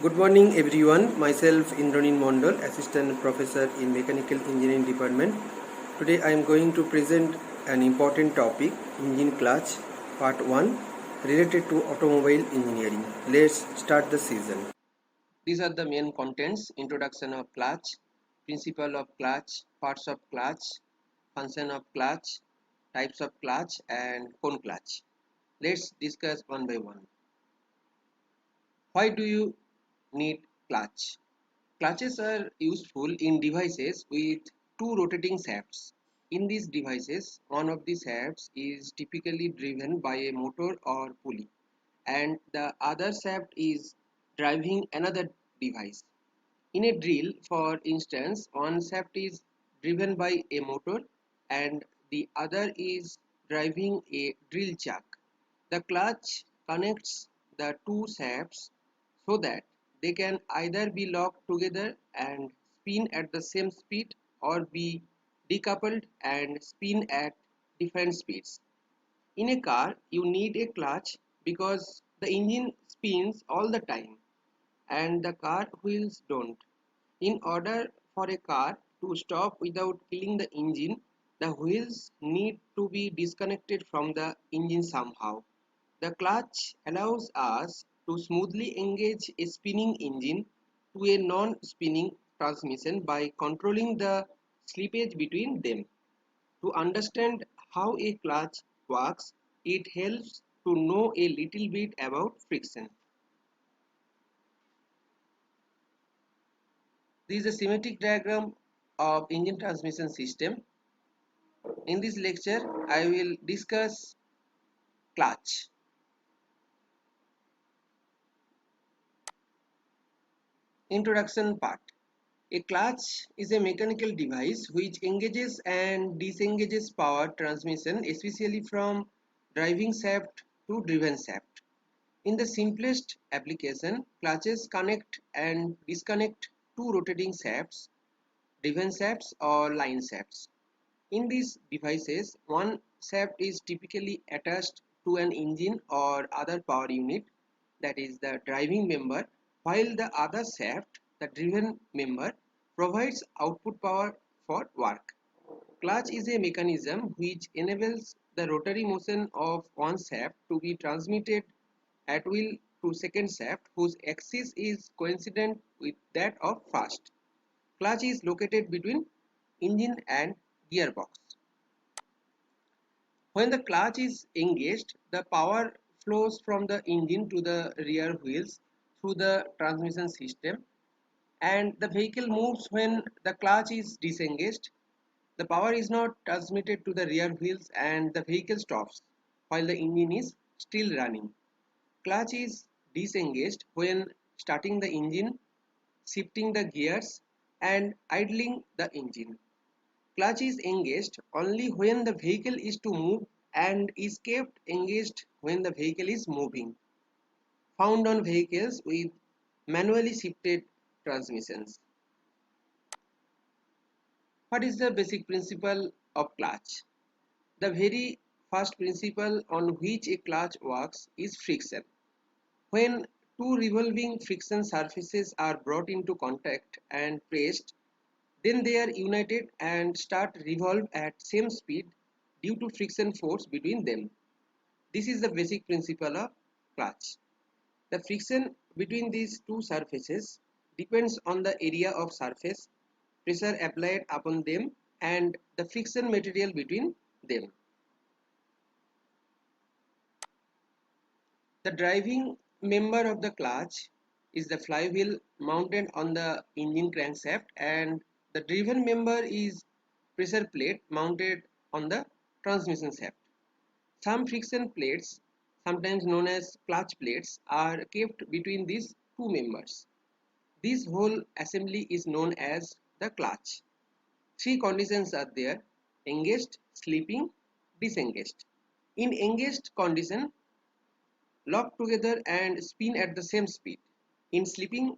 Good morning everyone. Myself Indranil Mondal, Assistant Professor in Mechanical Engineering Department. Today I am going to present an important topic, engine clutch, part 1, related to automobile engineering. Let's start the session. These are the main contents: introduction of clutch, principle of clutch, parts of clutch, function of clutch, types of clutch and cone clutch. Let's discuss one by one. Why do you need clutch? Clutches are useful in devices with two rotating shafts. In these devices, one of the shafts is typically driven by a motor or pulley, and the other shaft is driving another device. In a drill, for instance, one shaft is driven by a motor and the other is driving a drill chuck. The clutch connects the two shafts so that they can either be locked together and spin at the same speed or be decoupled and spin at different speeds. In a car, you need a clutch because the engine spins all the time and the car wheels don't. In order for a car to stop without killing the engine, the wheels need to be disconnected from the engine somehow. The clutch allows us to smoothly engage a spinning engine to a non-spinning transmission by controlling the slippage between them. To understand how a clutch works, it helps to know a little bit about friction. This is a schematic diagram of engine transmission system. In this lecture, I will discuss clutch. Introduction part. A clutch is a mechanical device which engages and disengages power transmission, especially from driving shaft to driven shaft. In the simplest application, clutches connect and disconnect two rotating shafts, driven shafts or line shafts. In these devices, one shaft is typically attached to an engine or other power unit, that is the driving member, while the other shaft, the driven member, provides output power for work. Clutch is a mechanism which enables the rotary motion of one shaft to be transmitted at will to second shaft whose axis is coincident with that of first. Clutch is located between engine and gearbox. When the clutch is engaged, the power flows from the engine to the rear wheels through the transmission system, and the vehicle moves. When the clutch is disengaged, the power is not transmitted to the rear wheels and the vehicle stops while the engine is still running. Clutch is disengaged when starting the engine, shifting the gears and idling the engine. Clutch is engaged only when the vehicle is to move and is kept engaged when the vehicle is moving. Found on vehicles with manually shifted transmissions. What is the basic principle of clutch? The very first principle on which a clutch works is friction. When two revolving friction surfaces are brought into contact and pressed, then they are united and start revolve at same speed due to friction force between them. This is the basic principle of clutch. The friction between these two surfaces depends on the area of surface, pressure applied upon them and the friction material between them. The driving member of the clutch is the flywheel mounted on the engine crankshaft, and the driven member is pressure plate mounted on the transmission shaft. Some friction plates, sometimes known as clutch plates, are kept between these two members. This whole assembly is known as the clutch. Three conditions are there: engaged, sleeping, disengaged. In engaged condition, lock together and spin at the same speed. In sleeping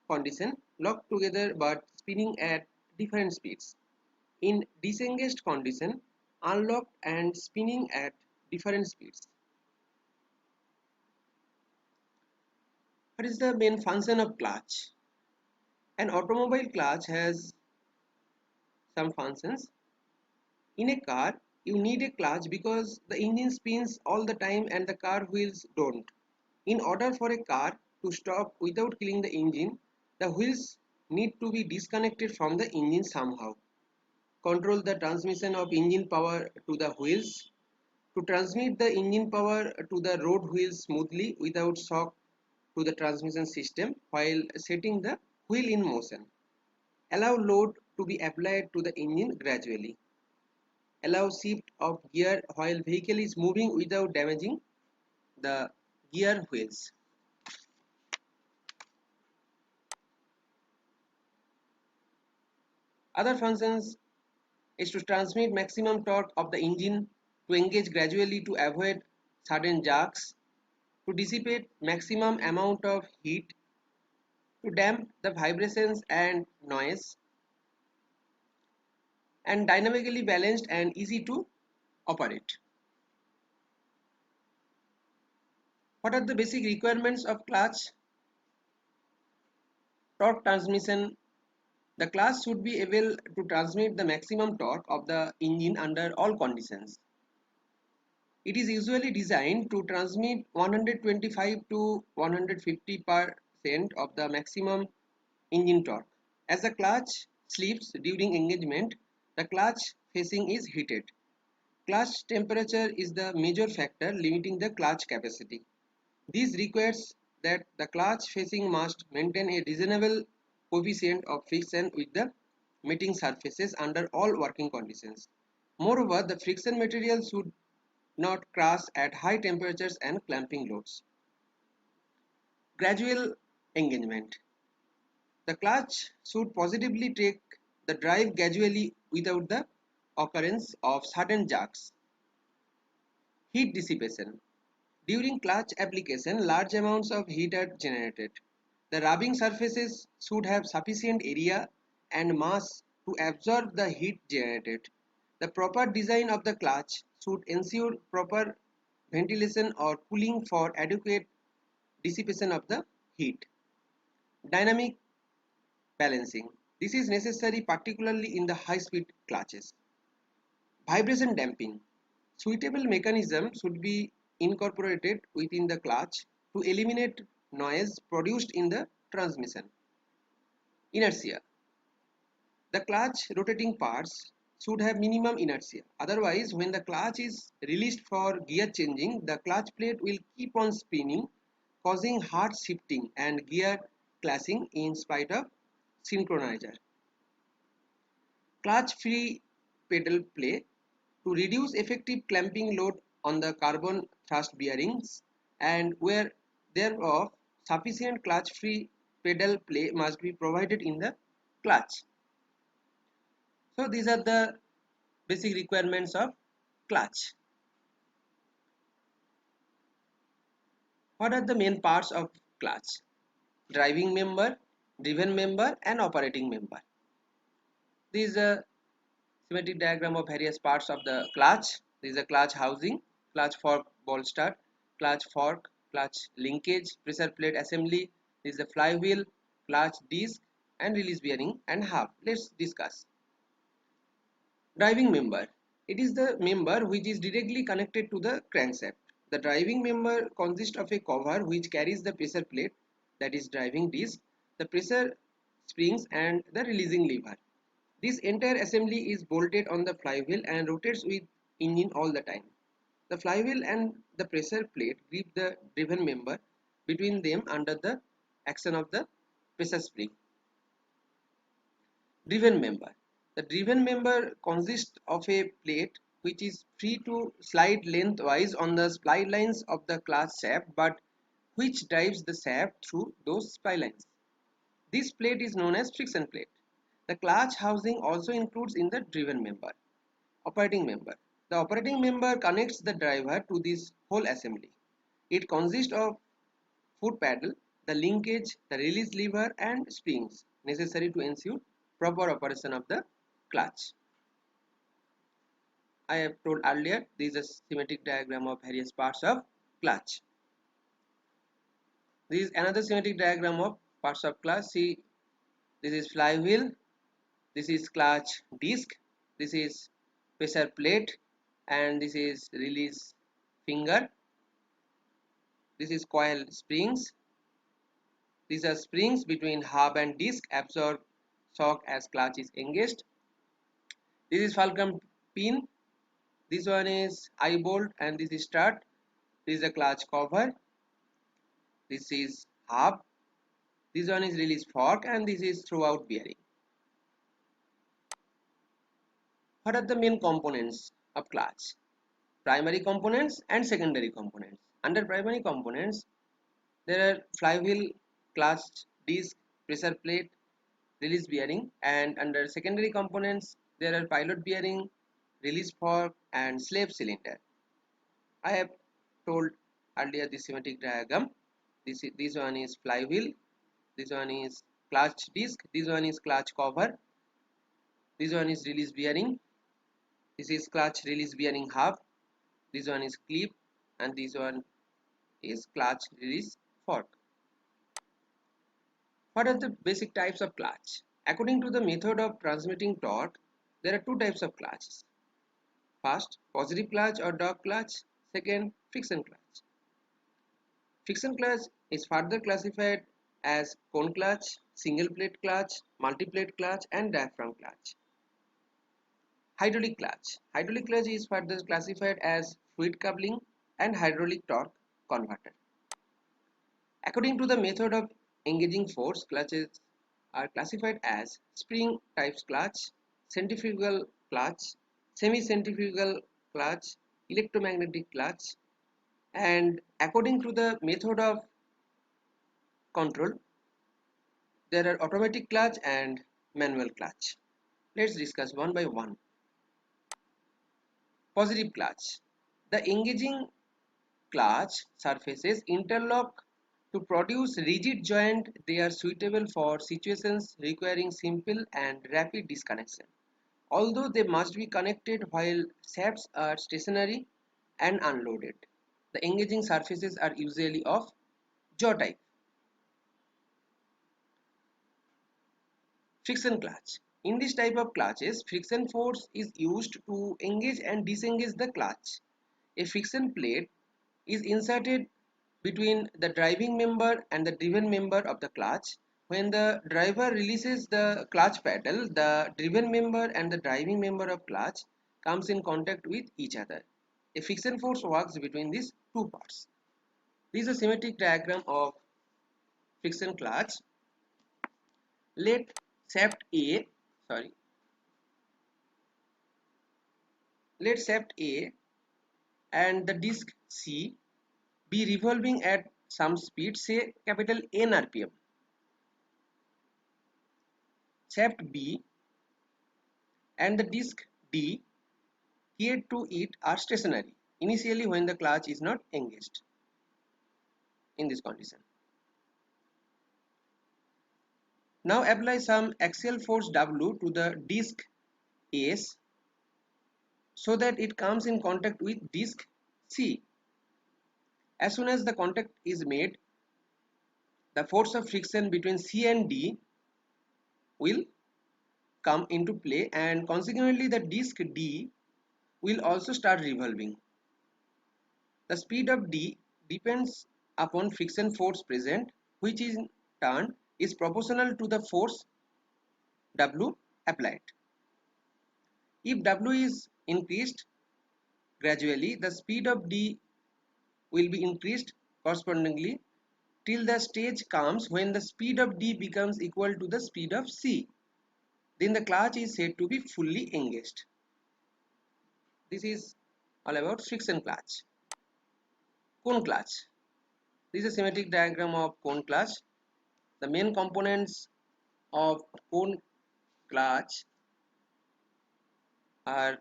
condition, lock together but spinning at different speeds. In disengaged condition, unlocked and spinning at different speeds. What is the main function of clutch? An automobile clutch has some functions. In a car, you need a clutch because the engine spins all the time and the car wheels don't. In order for a car to stop without killing the engine, the wheels need to be disconnected from the engine somehow. Control the transmission of engine power to the wheels. To transmit the engine power to the road wheels smoothly without shock to the transmission system while setting the wheel in motion. Allow load to be applied to the engine gradually. Allow shift of gear while vehicle is moving without damaging the gear wheels. Other functions is to transmit maximum torque of the engine, to engage gradually to avoid sudden jerks, to dissipate maximum amount of heat, to damp the vibrations and noise, and dynamically balanced and easy to operate. What are the basic requirements of clutch? Torque transmission. The clutch should be able to transmit the maximum torque of the engine under all conditions. It is usually designed to transmit 125 to 150% of the maximum engine torque. As the clutch slips during engagement, the clutch facing is heated. Clutch temperature is the major factor limiting the clutch capacity. This requires that the clutch facing must maintain a reasonable coefficient of friction with the mating surfaces under all working conditions. Moreover, the friction material should not crash at high temperatures and clamping loads. Gradual engagement. The clutch should positively take the drive gradually without the occurrence of sudden jerks. Heat dissipation. During clutch application, large amounts of heat are generated. The rubbing surfaces should have sufficient area and mass to absorb the heat generated. The proper design of the clutch should ensure proper ventilation or cooling for adequate dissipation of the heat. Dynamic balancing. This is necessary particularly in the high-speed clutches. Vibration damping. Suitable mechanism should be incorporated within the clutch to eliminate noise produced in the transmission. Inertia. The clutch rotating parts should have minimum inertia. Otherwise, when the clutch is released for gear changing, the clutch plate will keep on spinning, causing hard shifting and gear clashing in spite of synchronizer. Clutch free pedal play. To reduce effective clamping load on the carbon thrust bearings and where thereof sufficient clutch free pedal play must be provided in the clutch. So these are the basic requirements of clutch. What are the main parts of clutch? Driving member, driven member and operating member. This is a schematic diagram of various parts of the clutch. This is a clutch housing, clutch fork bolster, clutch fork, clutch linkage, pressure plate assembly. This is the flywheel, clutch disc and release bearing and hub. Let's discuss. Driving member. It is the member which is directly connected to the crankshaft. The driving member consists of a cover which carries the pressure plate, that is driving disc, the pressure springs and the releasing lever. This entire assembly is bolted on the flywheel and rotates with engine all the time. The flywheel and the pressure plate grip the driven member between them under the action of the pressure spring. Driven member. The driven member consists of a plate which is free to slide lengthwise on the spline lines of the clutch shaft but which drives the shaft through those spline lines. This plate is known as friction plate. The clutch housing also includes in the driven member. Operating member. The operating member connects the driver to this whole assembly. It consists of foot pedal, the linkage, the release lever and springs necessary to ensure proper operation of the clutch. I have told earlier this is a schematic diagram of various parts of clutch. This is another schematic diagram of parts of clutch. See, this is flywheel, this is clutch disc, this is pressure plate, and this is release finger. This is coil springs. These are springs between hub and disc absorb shock as clutch is engaged. This is fulcrum pin. This one is eye bolt and this is stud. This is a clutch cover. This is hub. This one is release fork and this is throughout bearing. What are the main components of clutch? Primary components and secondary components. Under primary components, there are flywheel, clutch, disc, pressure plate, release bearing, and under secondary components, there are pilot bearing, release fork, and slave cylinder. I have told earlier the schematic diagram. This one is flywheel, this one is clutch disc, this one is clutch cover, this one is release bearing, this is clutch release bearing hub, this one is clip, and this one is clutch release fork. What are the basic types of clutch? According to the method of transmitting torque, there are two types of clutches. First, positive clutch or dog clutch. Second, friction clutch. Friction clutch is further classified as cone clutch, single plate clutch, multi-plate clutch, and diaphragm clutch. Hydraulic clutch. Hydraulic clutch is further classified as fluid coupling and hydraulic torque converter. According to the method of engaging force, clutches are classified as spring type clutch, centrifugal clutch, semi-centrifugal clutch, electromagnetic clutch, and according to the method of control, there are automatic clutch and manual clutch. Let's discuss one by one. Positive clutch. The engaging clutch surfaces interlock to produce rigid joint. They are suitable for situations requiring simple and rapid disconnection, although they must be connected while shafts are stationary and unloaded. The engaging surfaces are usually of jaw type. Friction clutch. In this type of clutches, friction force is used to engage and disengage the clutch. A friction plate is inserted between the driving member and the driven member of the clutch. When the driver releases the clutch pedal, the driven member and the driving member of clutch comes in contact with each other. A friction force works between these two parts. This is a schematic diagram of friction clutch. Let shaft A, sorry, let shaft A and the disc C be revolving at some speed, say capital N RPM. Shaft B and the disc D geared to it are stationary initially when the clutch is not engaged in this condition. Now apply some axial force W to the disc S so that it comes in contact with disc C. As soon as the contact is made, the force of friction between C and D will come into play, and consequently the disc D will also start revolving. The speed of D depends upon friction force present, which in turn is proportional to the force W applied. If W is increased gradually, the speed of D will be increased correspondingly till the stage comes when the speed of D becomes equal to the speed of C. Then the clutch is said to be fully engaged. This is all about friction clutch. Cone clutch. This is a schematic diagram of cone clutch. The main components of cone clutch are,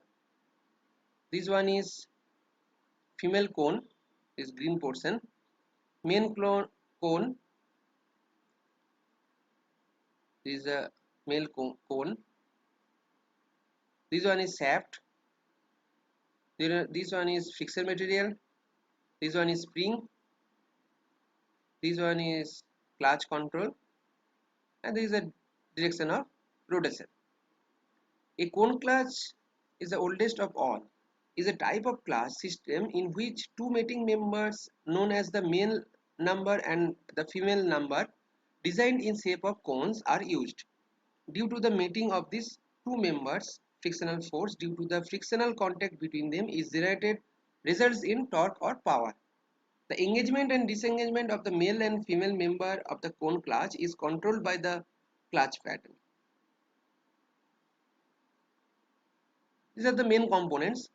this one is female cone, is green portion, main cone, this is a male cone, this one is shaft, this one is fixed material, this one is spring, This one is clutch control, and this is a direction of rotation. A cone clutch is the oldest of all, is a type of clutch system in which two mating members known as the male number and the female number designed in shape of cones are used. Due to the mating of these two members, frictional force due to the frictional contact between them is generated results in torque or power. The engagement and disengagement of the male and female member of the cone clutch is controlled by the clutch paddle. These are the main components.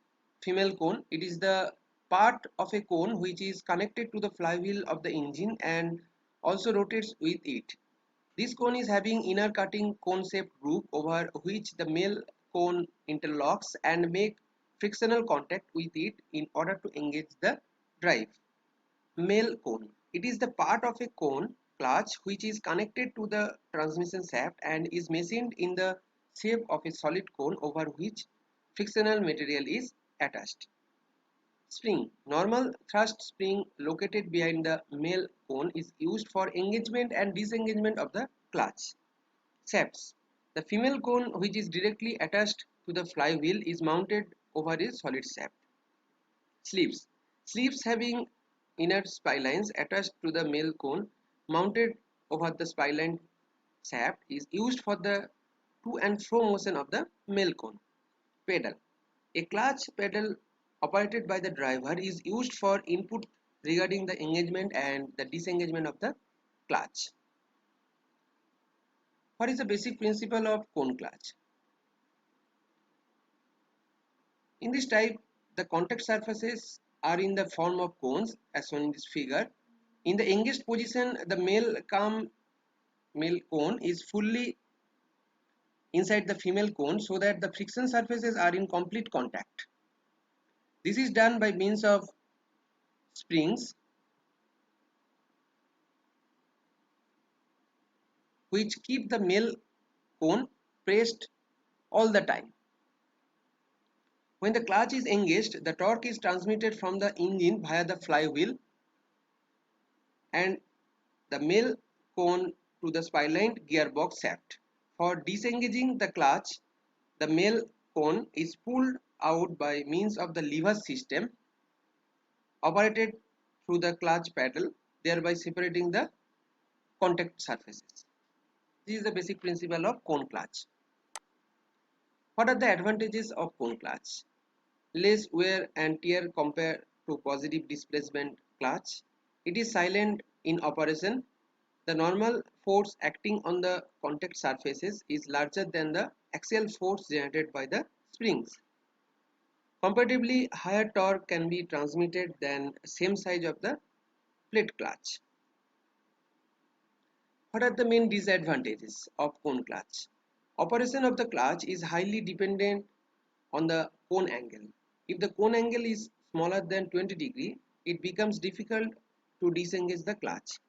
Female cone, it is the part of a cone which is connected to the flywheel of the engine and also rotates with it. This cone is having inner cutting cone shaped groove over which the male cone interlocks and make frictional contact with it in order to engage the drive. Male cone, it is the part of a cone clutch which is connected to the transmission shaft and is machined in the shape of a solid cone over which frictional material is attached. Spring, normal thrust spring located behind the male cone is used for engagement and disengagement of the clutch. Shafts, the female cone which is directly attached to the flywheel is mounted over a solid shaft. Sleeves, sleeves having inner spilines attached to the male cone mounted over the spiline shaft is used for the to and fro motion of the male cone. Pedal, a clutch pedal operated by the driver is used for input regarding the engagement and the disengagement of the clutch. What is the basic principle of cone clutch? In this type, the contact surfaces are in the form of cones as shown in this figure. In the engaged position, the male cone is fully inside the female cone so that the friction surfaces are in complete contact. This is done by means of springs which keep the male cone pressed all the time. When the clutch is engaged, the torque is transmitted from the engine via the flywheel and the male cone to the spilined gearbox shaft. For disengaging the clutch, the male cone is pulled out by means of the lever system operated through the clutch paddle, thereby separating the contact surfaces. This is the basic principle of cone clutch. What are the advantages of cone clutch? Less wear and tear compared to positive displacement clutch. It is silent in operation. The normal force acting on the contact surfaces is larger than the axial force generated by the springs. Comparatively higher torque can be transmitted than same size of the plate clutch. What are the main disadvantages of cone clutch? Operation of the clutch is highly dependent on the cone angle. If the cone angle is smaller than 20 degree, it becomes difficult to disengage the clutch.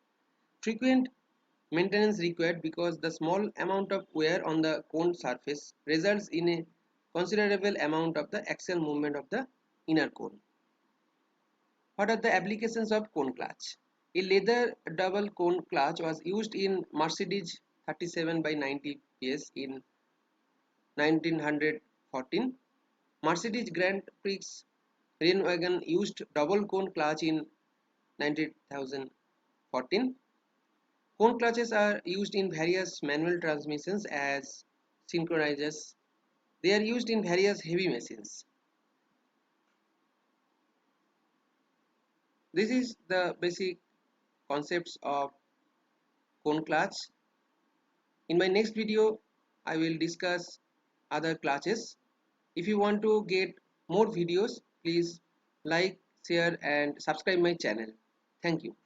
Frequent maintenance required because the small amount of wear on the cone surface results in a considerable amount of the axial movement of the inner cone. What are the applications of cone clutch? A leather double cone clutch was used in Mercedes 37 by 90 PS in 1914. Mercedes Grand Prix Rennwagen used double cone clutch in 2014. Cone clutches are used in various manual transmissions as synchronizers. They are used in various heavy machines. This is the basic concepts of cone clutch. In my next video, I will discuss other clutches. If you want to get more videos, please like, share and subscribe my channel. Thank you.